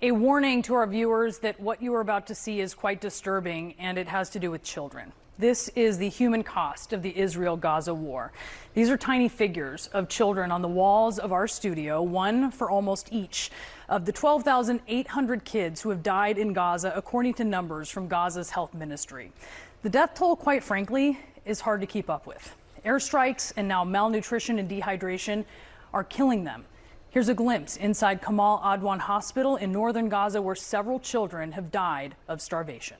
A warning to our viewers that what you are about to see is quite disturbing, and it has to do with children. This is the human cost of the Israel-Gaza war. These are tiny figures of children on the walls of our studio, one for almost each of the 12,800 kids who have died in Gaza, according to numbers from Gaza's health ministry. The death toll, quite frankly, is hard to keep up with. Airstrikes and now malnutrition and dehydration are killing them. Here's a glimpse inside Kamal Adwan Hospital in northern Gaza, where several children have died of starvation.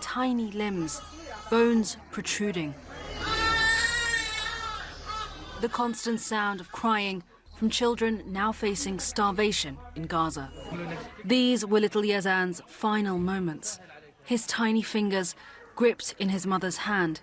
Tiny limbs, bones protruding. The constant sound of crying from children now facing starvation in Gaza. These were little Yazan's final moments, his tiny fingers gripped in his mother's hand.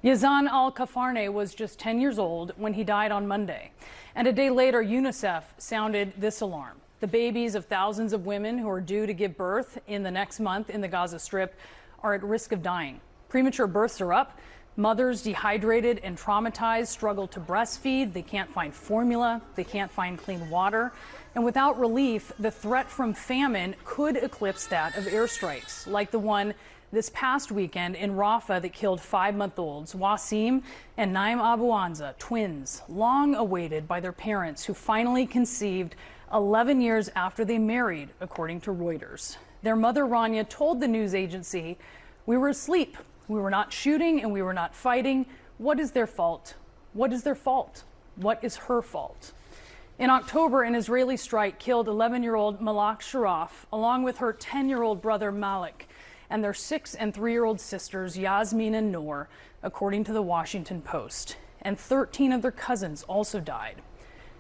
Yazan al-Kafarne was just 10 years old when he died on Monday. And a day later, UNICEF sounded this alarm. The babies of thousands of women who are due to give birth in the next month in the Gaza Strip are at risk of dying. Premature births are up. Mothers, dehydrated and traumatized, struggle to breastfeed. They can't find formula. They can't find clean water. And without relief, the threat from famine could eclipse that of airstrikes, like the one this past weekend in Rafah that killed 5-month-olds Wasim and Naim Abu Anza, twins, long awaited by their parents who finally conceived 11 years after they married, according to Reuters. Their mother, Rania, told the news agency, "We were asleep. We were not shooting and we were not fighting. What is their fault? What is their fault? What is her fault?" In October, an Israeli strike killed 11-year-old Malak Sharaf, along with her 10-year-old brother Malik, and their 6- and 3-year-old sisters Yasmin and Noor, according to the Washington Post. And 13 of their cousins also died.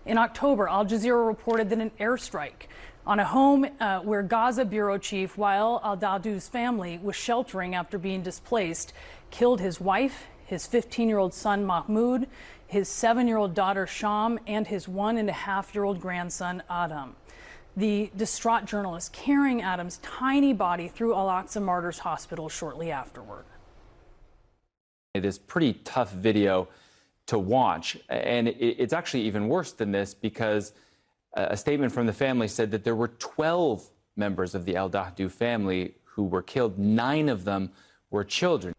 In October, Al Jazeera reported that an airstrike on a home where Gaza bureau chief Wael al-Dadu's family was sheltering after being displaced killed his wife, his 15-year-old son Mahmoud, his 7-year-old daughter Sham, and his 1.5-year-old grandson Adam. The distraught journalist carrying Adam's tiny body through Al-Aqsa Martyrs Hospital shortly afterward. It is pretty tough video to watch, and it's actually even worse than this because a statement from the family said that there were 12 members of the al-Dahdu family who were killed. 9 of them were children.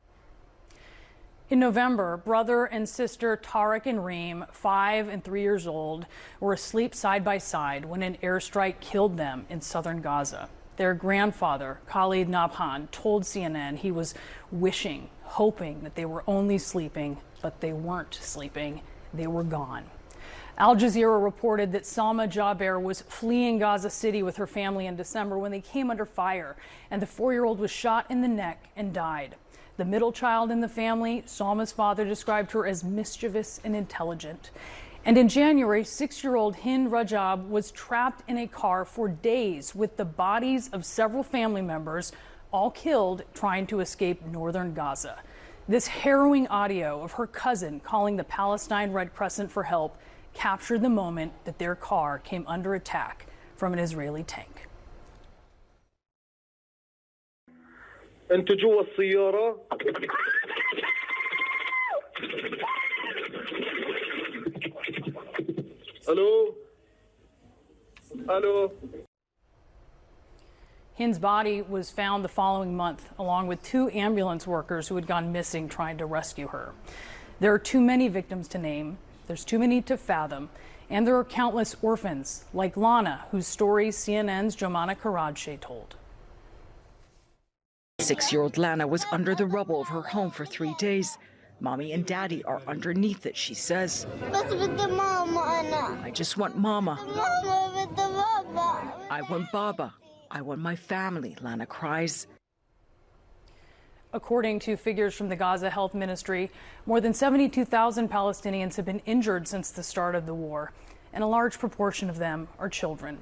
In November, brother and sister Tariq and Reem, 5 and 3 years old, were asleep side by side when an airstrike killed them in southern Gaza. Their grandfather, Khalid Nabhan, told CNN he was wishing, hoping that they were only sleeping, but they weren't sleeping. They were gone. Al Jazeera reported that Salma Jaber was fleeing Gaza City with her family in December when they came under fire, and the 4-year-old was shot in the neck and died. The middle child in the family, Salma's father described her as mischievous and intelligent. And in January, 6-year-old Hind Rajab was trapped in a car for days with the bodies of several family members, all killed trying to escape northern Gaza. This harrowing audio of her cousin calling the Palestine Red Crescent for help captured the moment that their car came under attack from an Israeli tank. انتوا جوا السيارة. الو الو. Hind's body was found the following month, along with 2 ambulance workers who had gone missing trying to rescue her. There are too many victims to name, there's too many to fathom, and there are countless orphans, like Lana, whose story CNN's Jomana Karadje told. 6-year-old Lana was under the rubble of her home for 3 days. Mommy and Daddy are underneath it, she says. I just want Mama. I want Baba. I want my family, Lana cries. According to figures from the Gaza Health Ministry, more than 72,000 Palestinians have been injured since the start of the war, and a large proportion of them are children.